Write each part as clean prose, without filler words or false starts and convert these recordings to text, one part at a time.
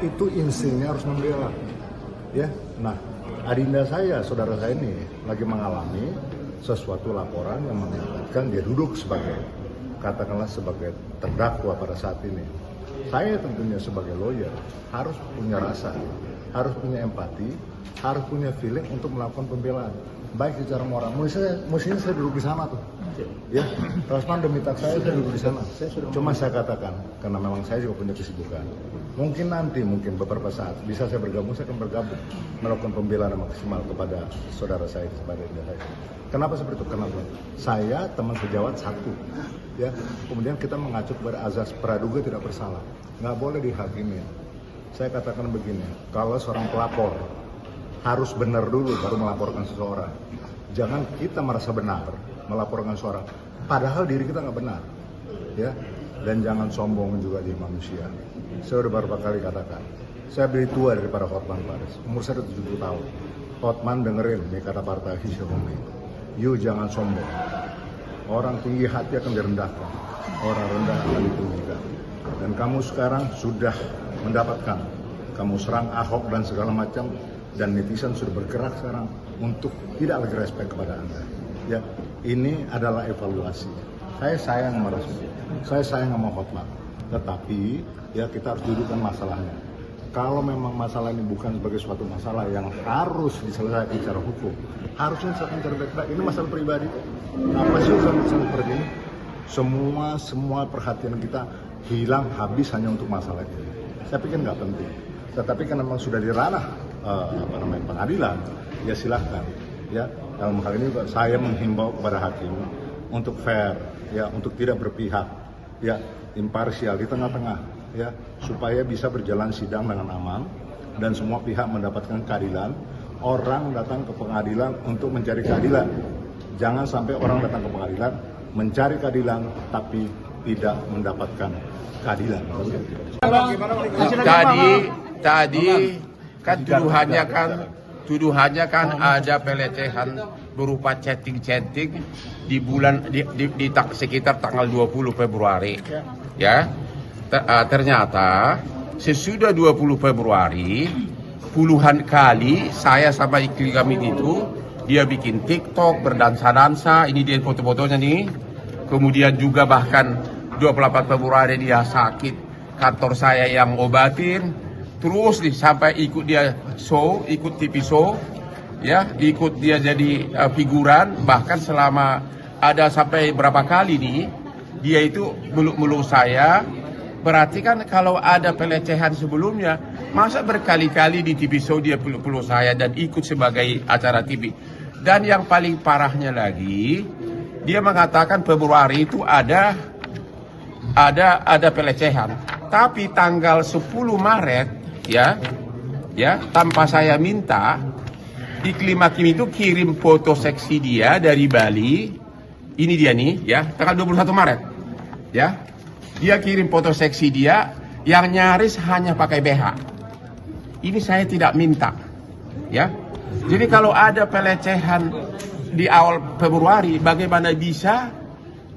itu instingnya harus membela. Ya, nah adinda saya, saudara saya ini lagi mengalami sesuatu laporan yang mengakibatkan dia duduk sebagai, katakanlah sebagai terdakwa pada saat ini. Saya tentunya sebagai lawyer harus punya rasa, harus punya empati, harus punya feeling untuk melakukan pembelaan, baik secara moral. Mestinya saya duduk di sana tuh. Ya, Rosman udah minta saya duduk di sana. Cuma saya katakan, karena memang saya juga punya kesibukan. Mungkin nanti, mungkin beberapa saat bisa saya bergabung, saya akan bergabung melakukan pembelaan yang maksimal kepada saudara saya, kepada adinda saya. Kenapa seperti itu? Karena saya teman sejawat satu, ya. Kemudian kita mengacu kepada azas praduga tidak bersalah, nggak boleh dihakimin. Saya katakan begini, kalau seorang pelapor harus benar dulu baru melaporkan seseorang. Jangan kita merasa benar melaporkan seseorang, padahal diri kita nggak benar, ya. Dan jangan sombong juga di manusia. Saya udah beberapa kali katakan, saya lebih tua dari para Hotman Paris, umur saya 70 tahun. Hotman dengerin nih kata partai Hishomi, you jangan sombong. Orang tinggi hati akan direndahkan, orang rendah akan ditinggikan. Dan kamu sekarang sudah mendapatkan, kamu serang Ahok dan segala macam, dan netizen sudah bergerak sekarang untuk tidak lagi respect kepada Anda. Ya, ini adalah evaluasi. Saya sayang sama Resmi, saya sayang sama Hotman, tetapi ya kita harus dudukkan masalahnya. Kalau memang masalah ini bukan sebagai suatu masalah yang harus diselesaikan secara hukum, harusnya diselesaikan secara baik-baik. Ini masalah pribadi. Apa sih urusan seperti ini? Semua perhatian kita hilang habis hanya untuk masalah ini. Saya pikir nggak penting. Tetapi karena memang sudah di ranah pengadilan, ya silahkan. Ya, dalam hal ini saya menghimbau kepada hakim untuk fair, ya, untuk tidak berpihak, ya, imparsial di tengah-tengah, ya, supaya bisa berjalan sidang dengan aman dan semua pihak mendapatkan keadilan. Orang datang ke pengadilan untuk mencari keadilan. Jangan sampai orang datang ke pengadilan mencari keadilan tapi tidak mendapatkan keadilan. Tadi kan tuduhannya kan ada pelecehan berupa chatting di sekitar tanggal 20 Februari. Ya. Ternyata sesudah 20 Februari puluhan kali saya sama istri kami itu dia bikin TikTok berdansa-dansa, ini dia foto-fotonya nih. Kemudian juga bahkan 28 Februari dia sakit, kantor saya yang obatin. Terus nih sampai ikut dia show, ikut TV show, ya, ikut dia jadi figuran. Bahkan selama ada sampai berapa kali nih, dia itu meluk-meluk saya. Berarti kan kalau ada pelecehan sebelumnya, masa berkali-kali di TV show dia peluk-peluk saya dan ikut sebagai acara TV. Dan yang paling parahnya lagi, dia mengatakan Februari itu ada pelecehan. Tapi tanggal 10 Maret ya, tanpa saya minta, Iklim Hakim itu kirim foto seksi dia dari Bali. Ini dia nih, ya, tanggal 21 Maret. Ya. Dia kirim foto seksi dia yang nyaris hanya pakai BH. Ini saya tidak minta. Ya. Jadi kalau ada pelecehan di awal Februari, bagaimana bisa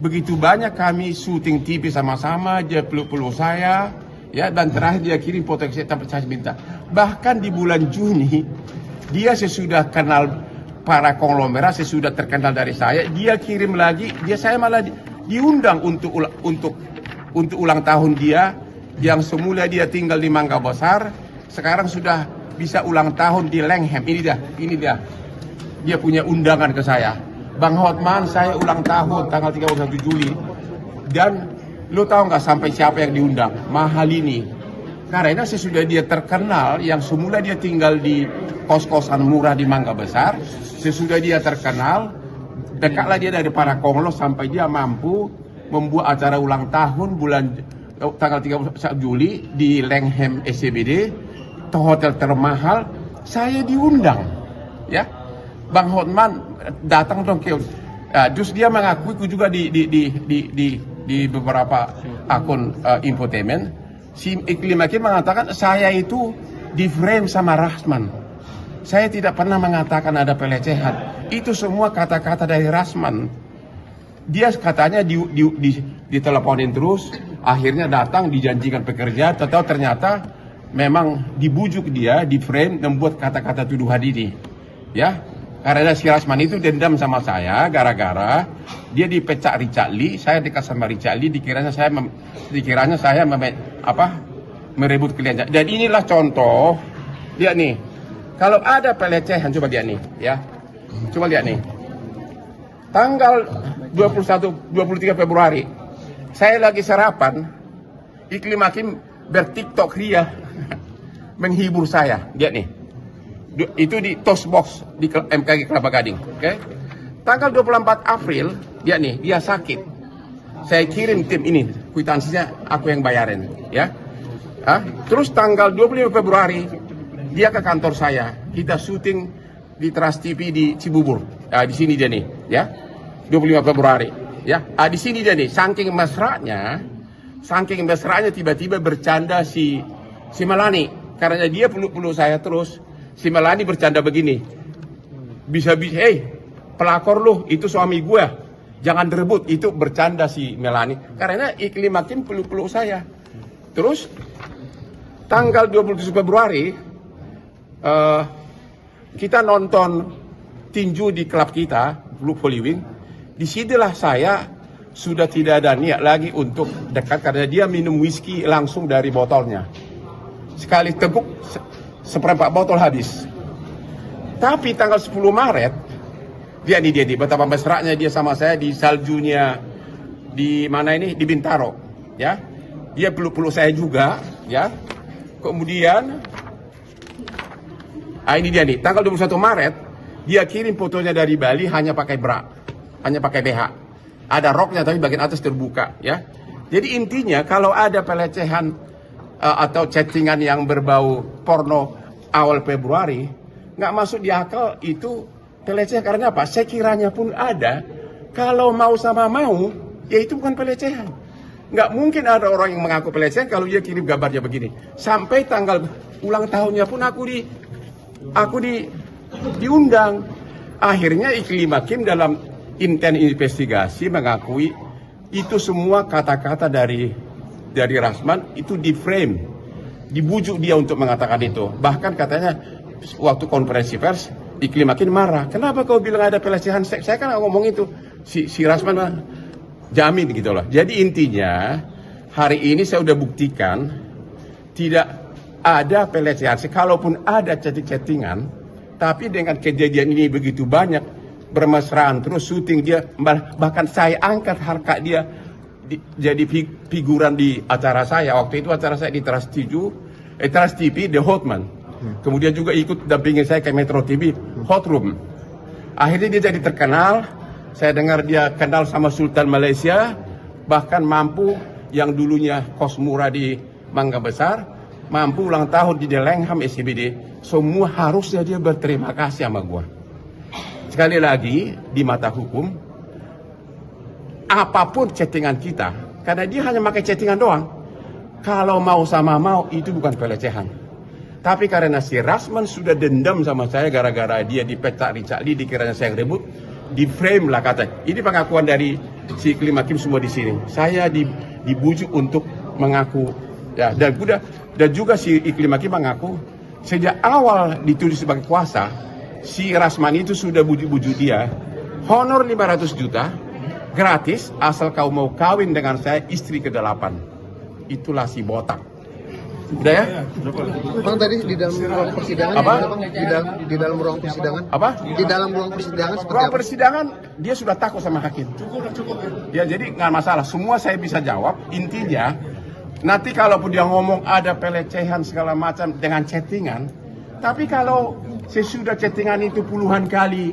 begitu banyak kami syuting TV sama-sama, dia peluk-peluk saya, ya, dan terakhir dia kirim foto tanpa saya minta. Bahkan di bulan Juni, dia sesudah kenal para konglomerat, sesudah terkenal dari saya, dia kirim lagi, saya malah diundang untuk ulang tahun dia, yang semula dia tinggal di Mangga Besar, sekarang sudah bisa ulang tahun di Langham. Ini dia. Dia punya undangan ke saya. Bang Hotman, saya ulang tahun tanggal 31 Juli. Dan lo tahu nggak sampai siapa yang diundang? Mahalini. Karena sesudah dia terkenal, yang semula dia tinggal di kos-kosan murah di Mangga Besar, sesudah dia terkenal, dekatlah dia dari para konglo sampai dia mampu membuat acara ulang tahun tanggal 31 Juli di Langham SCBD, hotel termahal. Saya diundang, ya. Bang Hotman datang dong ke. Terus dia mengakui juga di beberapa akun infotainment, si Iklim Hakim mengatakan saya itu di frame sama Rasman. Saya tidak pernah mengatakan ada pelecehan. Itu semua kata-kata dari Rasman. Dia katanya diteleponin terus, akhirnya datang dijanjikan pekerja, ternyata memang dibujuk dia, di frame, membuat kata-kata tuduhan ini. Ya, karena si Rasman itu dendam sama saya, gara-gara dia dipecah Richard Lee, saya dekat sama Richard Lee, dikiranya saya merebut klien. Dan inilah contoh, lihat nih, kalau ada pelecehan, coba lihat nih, ya, coba lihat nih, tanggal 23 Februari, saya lagi sarapan, Iklim Hakim bertiktok ria, menghibur saya, lihat nih. Itu di Toast Box di MKG Kelapa Gading, oke? Tanggal 24 April, dia sakit. Saya kirim tim ini, kwitansinya aku yang bayarin, ya. Terus tanggal 25 Februari, dia ke kantor saya. Kita syuting di Trans TV di Cibubur. Di sini dia nih, ya. 25 Februari, ya. Di sini dia nih, saking mesranya tiba-tiba bercanda si Melani, karena dia peluk-peluk saya terus. Si Melani bercanda begini, bisa-bisa, pelakor lu, itu suami gue, jangan direbut, itu bercanda si Melani, karena Iklim Hakim peluk-peluk saya. Terus, tanggal 27 Februari, kita nonton tinju di klub kita, Blue Poliwing, disinilah saya sudah tidak ada niat lagi untuk dekat, karena dia minum whisky langsung dari botolnya. Sekali teguk, seperempat botol habis. Tapi tanggal 10 Maret, dia betapa mesranya dia sama saya di saljunya di mana ini, di Bintaro, ya. Dia peluk-peluk saya juga, ya. Kemudian ini dia nih, tanggal 21 Maret, dia kirim fotonya dari Bali hanya pakai bra, hanya pakai BH. Ada roknya tapi bagian atas terbuka, ya. Jadi intinya kalau ada pelecehan atau chattingan yang berbau porno awal Februari, nggak masuk di akal itu pelecehan. Karena apa? Sekiranya pun ada, kalau mau sama mau, ya itu bukan pelecehan. Nggak mungkin ada orang yang mengaku pelecehan kalau dia kirim gambarnya begini. Sampai tanggal ulang tahunnya pun aku diundang. Akhirnya Iklim Hakim dalam intent investigasi mengakui itu semua kata-kata dari Rasman itu di frame. Dibujuk dia untuk mengatakan itu. Bahkan katanya waktu konferensi pers, Iklim Hakim marah. Kenapa kau bilang ada pelecehan seks? Saya kan ngomong itu. Si Rasman jamin gitu loh. Jadi intinya hari ini saya udah buktikan tidak ada pelecehan. Kalaupun ada chatting-chattingan, tapi dengan kejadian ini begitu banyak bermesraan terus syuting dia, bahkan saya angkat harkat dia jadi figuran di acara saya. Waktu itu acara saya di Trans TV, The Hotman. Kemudian juga ikut dampingin saya ke Metro TV, Hot Room. Akhirnya dia jadi terkenal. Saya dengar dia kenal sama Sultan Malaysia, bahkan mampu yang dulunya kos murah di Mangga Besar, mampu ulang tahun di Delengham SCBD. Semua harusnya dia berterima kasih sama gua. Sekali lagi, di mata hukum, apapun chattingan kita, karena dia hanya pakai chattingan doang, kalau mau sama mau itu bukan pelecehan. Tapi karena si Rasman sudah dendam sama saya gara-gara dia dipecat Richard Lee, dikiranya saya yang rebut, di frame lah kata. Ini pengakuan dari si Iklim Hakim semua di sini. Saya dibujuk untuk mengaku, ya, dan juga si Iklim Hakim mengaku sejak awal dituduh sebagai kuasa, si Rasman itu sudah bujuk-bujuk dia, honor 500 juta, gratis asal kau mau kawin dengan saya istri ke-8. Itulah si botak. Udah ya? Bang, tadi di dalam ruang persidangan apa? Di dalam ruang persidangan. Apa? Di dalam ruang persidangan seperti Ruang apa? persidangan dia sudah takut sama hakim. Ya jadi nggak masalah, semua saya bisa jawab. Intinya nanti kalaupun dia ngomong ada pelecehan segala macam dengan chattingan, tapi kalau sesudah chattingan itu puluhan kali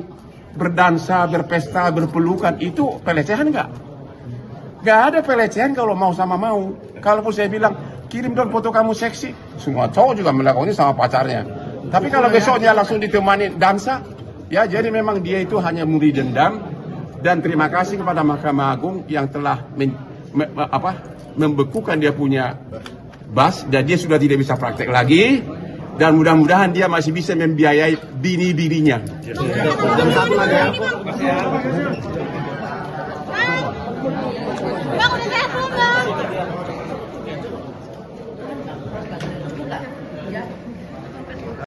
berdansa, berpesta, berpelukan, itu pelecehan nggak? Nggak ada pelecehan kalau mau sama mau. Kalaupun saya bilang kirim dong foto kamu seksi, semua cowok juga melakukannya sama pacarnya. Tapi kalau besoknya langsung ditemani dansa, ya jadi memang dia itu hanya muri dendam. Dan terima kasih kepada Mahkamah Agung yang telah membekukan dia punya bas, dan dia sudah tidak bisa praktek lagi. Dan mudah-mudahan dia masih bisa membiayai bini-bininya. Dan satu lagi ya. Bang, udah sehat belum, Bang?